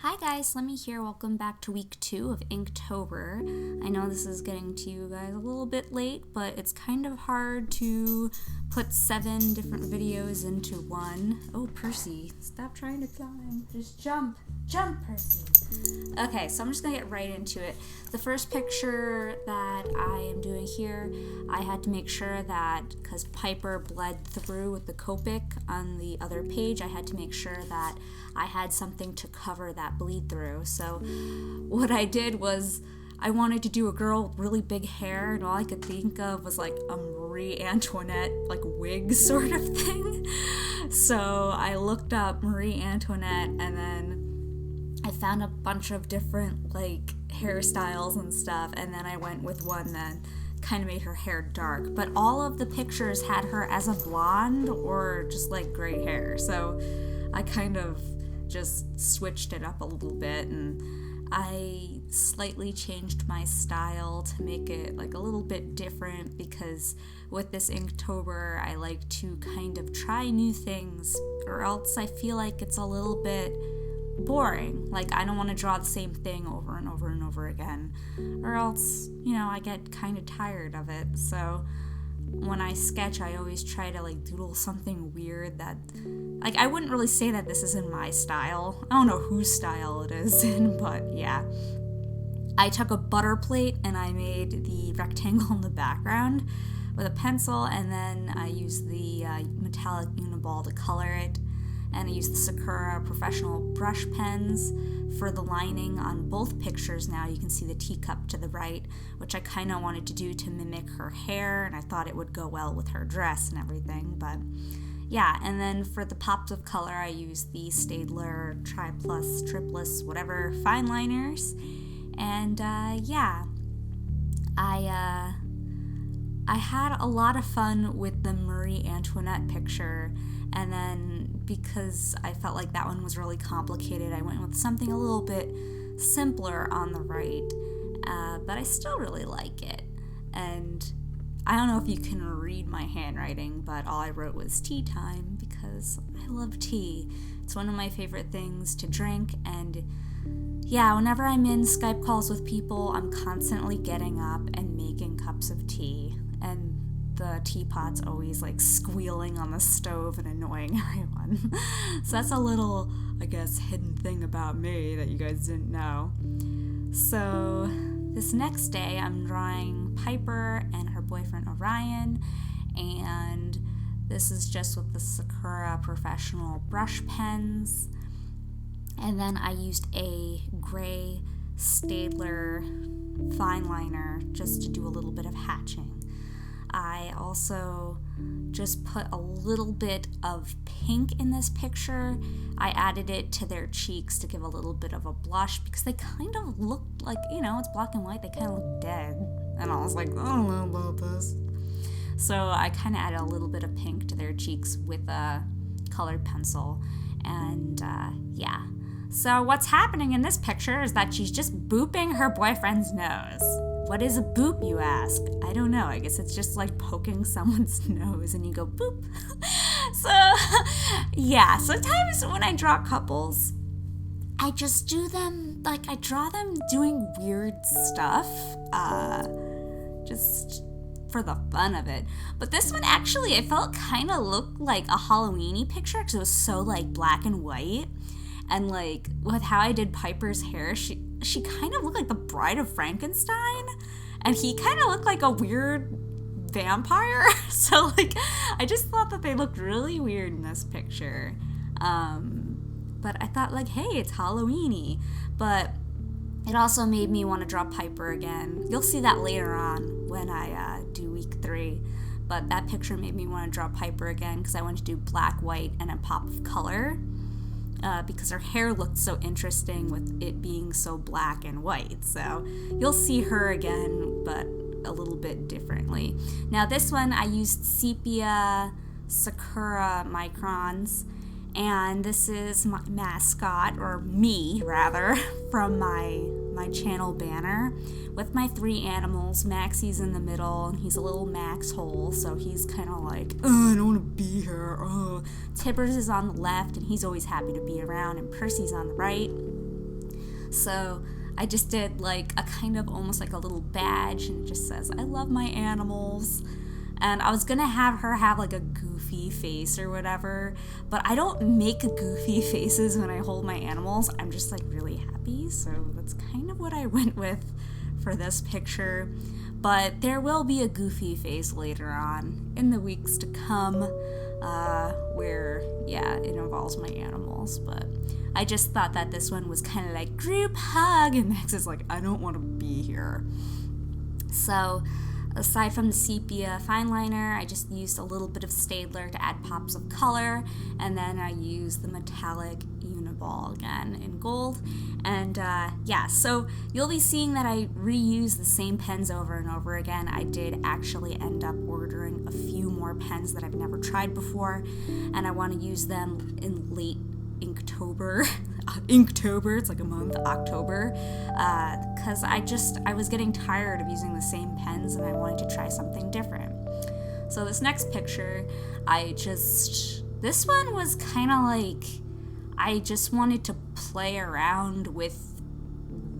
Hi guys, Lemi here. Welcome back to week 2 of Inktober. I know this is getting to you guys a little bit late, but it's kind of hard to put 7 different videos into one. Oh, Percy, stop trying to climb. Just jump. Jump, Percy. Okay, so I'm just gonna get right into it. The first picture that I am doing here, I had to make sure that, because Piper bled through with the Copic on the other page, I had to make sure that I had something to cover that bleed through. So what I did was I wanted to do a girl with really big hair, and all I could think of was like a Marie Antoinette like wig sort of thing. So I looked up Marie Antoinette, and then I found a bunch of different like hairstyles and stuff, and then I went with one that kind of made her hair dark. But all of the pictures had her as a blonde or just like gray hair. So I kind of just switched it up a little bit, and I slightly changed my style to make it like a little bit different, because with this Inktober I like to kind of try new things, or else I feel like it's a little bit boring. Like, I don't want to draw the same thing over and over and over again, or else, I get kind of tired of it. So when I sketch, I always try to like doodle something weird that, like, I wouldn't really say that this is in my style. I don't know whose style it is in, but yeah. I took a butter plate and I made the rectangle in the background with a pencil, and then I used the metallic Uniball to color it, and I used the Sakura professional brush pens for the lining on both pictures. Now you can see the teacup to the right, which I kind of wanted to do to mimic her hair, and I thought it would go well with her dress and everything, but yeah. And then for the pops of color, I used the Staedtler, Triplus, whatever, Fineliners, and yeah. I had a lot of fun with the Marie Antoinette picture, and then because I felt like that one was really complicated, I went with something a little bit simpler on the right, but I still really like it. And I don't know if you can read my handwriting, but all I wrote was tea time, because I love tea. It's one of my favorite things to drink, and yeah, whenever I'm in Skype calls with people, I'm constantly getting up and making cups of tea, and the teapot's always like squealing on the stove and annoying everyone. So that's a little, I guess, hidden thing about me that you guys didn't know. So this next day, I'm drawing Piper and her boyfriend Orion, and this is just with the Sakura professional brush pens. And then I used a gray Staedtler fine liner just to do a little bit of hatching. I also just put a little bit of pink in this picture. I added it to their cheeks to give a little bit of a blush, because they kind of looked like, it's black and white, they kind of look dead. And I was like, I don't know about this. So I kind of added a little bit of pink to their cheeks with a colored pencil. And yeah. So what's happening in this picture is that she's just booping her boyfriend's nose. What is a boop, you ask? I don't know. I guess it's just like poking someone's nose and you go boop. So, yeah. Sometimes when I draw couples, I just do them, like, I draw them doing weird stuff, just for the fun of it. But this one, actually, I felt kind of looked like a Halloween-y picture, because it was so, like, black and white. And, like, with how I did Piper's hair, she kind of looked like the Bride of Frankenstein, and he kind of looked like a weird vampire. So, like, I just thought that they looked really weird in this picture. But I thought, like, hey, it's Halloween-y. But it also made me want to draw Piper again. You'll see that later on when I do week 3. But that picture made me want to draw Piper again, because I wanted to do black, white, and a pop of color. Because her hair looked so interesting with it being so black and white. So you'll see her again, but a little bit differently. Now this one, I used sepia Sakura microns, and this is my mascot, or me rather, from my channel banner with my 3 animals. Maxie's in the middle, and he's a little Max hole, so he's kind of like, I don't want to be here. Tibbers is on the left, and he's always happy to be around, and Percy's on the right. So I just did like a kind of almost like a little badge, and it just says, I love my animals. And I was gonna have her have like a goofy face or whatever, but I don't make goofy faces when I hold my animals. I'm just like really happy, so that's kind of what I went with for this picture. But there will be a goofy face later on in the weeks to come, where, yeah, it involves my animals. But I just thought that this one was kind of like group hug, and Max is like, I don't want to be here. So aside from the sepia fine liner, I just used a little bit of Staedtler to add pops of color, and then I used the metallic Uniball again in gold. And yeah, so you'll be seeing that I reuse the same pens over and over again. I did actually end up ordering a few more pens that I've never tried before, and I want to use them in late Inktober. Inktober, it's like a month, October, because I was getting tired of using the same pens and I wanted to try something different. So this next picture, this one was kind of like, I just wanted to play around with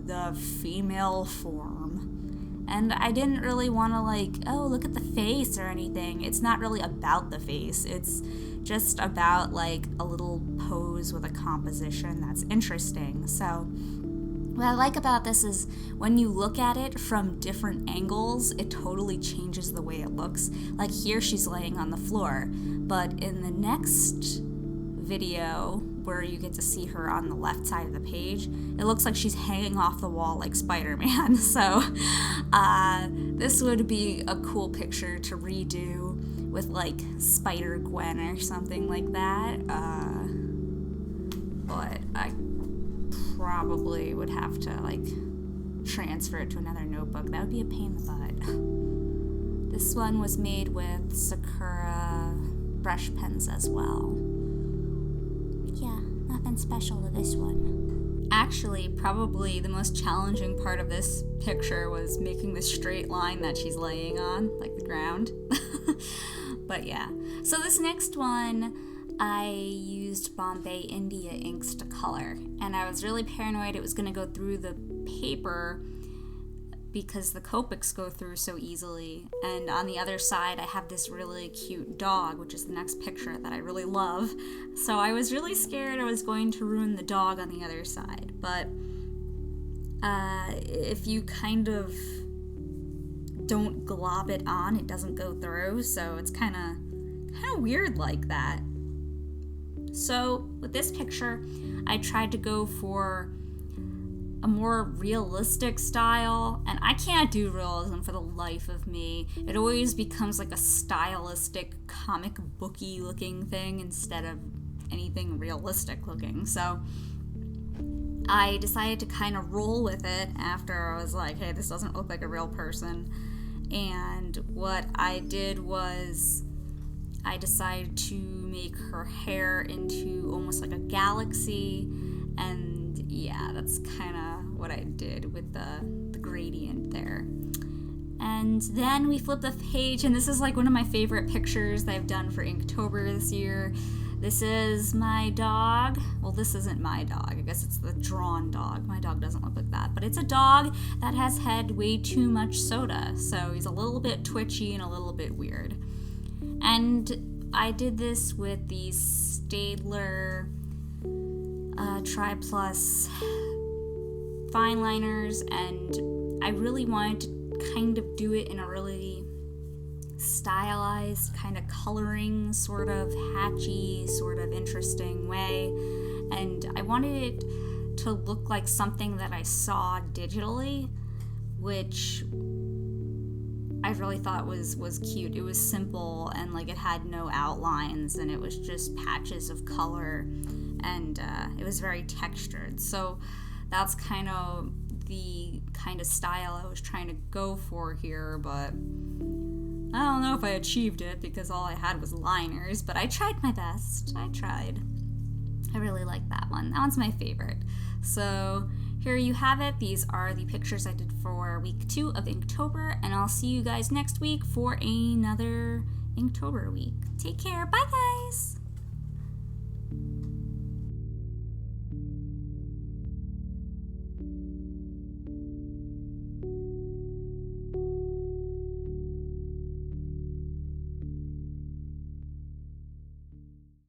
the female form. And I didn't really want to like, oh, look at the face or anything. It's not really about the face. It's just about like a little pose with a composition that's interesting. So what I like about this is when you look at it from different angles, it totally changes the way it looks. Like here she's laying on the floor, but in the next video where you get to see her on the left side of the page, it looks like she's hanging off the wall like Spider-Man. So this would be a cool picture to redo with like Spider-Gwen or something like that. But I probably would have to like transfer it to another notebook. That would be a pain in the butt. This one was made with Sakura brush pens as well. Yeah, nothing special to this one. Actually, probably the most challenging part of this picture was making the straight line that she's laying on, like the ground. But yeah. So this next one, I used Bombay India inks to color, and I was really paranoid it was going to go through the paper because the Copics go through so easily. And on the other side, I have this really cute dog, which is the next picture that I really love. So I was really scared I was going to ruin the dog on the other side. But if you kind of don't glob it on, it doesn't go through. So it's kind of weird like that. So with this picture, I tried to go for a more realistic style, and I can't do realism for the life of me. It always becomes like a stylistic, comic booky looking thing instead of anything realistic looking. So I decided to kind of roll with it after I was like, hey, this doesn't look like a real person. And what I did was I decided to make her hair into almost like a galaxy, and yeah, that's kind of what I did with the gradient there. And then we flip the page, and this is like one of my favorite pictures that I've done for Inktober this year. This is my dog. Well, this isn't my dog. I guess it's the drawn dog. My dog doesn't look like that, but it's a dog that has had way too much soda, so he's a little bit twitchy and a little bit weird. And I did this with the Staedtler Triplus fine liners, and I really wanted to kind of do it in a really stylized, kind of coloring, sort of hatchy, sort of interesting way. And I wanted it to look like something that I saw digitally, which I really thought was cute. It was simple, and like it had no outlines, and it was just patches of color, and it was very textured. So that's kind of the kind of style I was trying to go for here, but I don't know if I achieved it because all I had was liners, but I tried my best. I tried. I really like that one. That one's my favorite. So here you have it. These are the pictures I did for week 2 of Inktober, and I'll see you guys next week for another Inktober week. Take care. Bye, guys.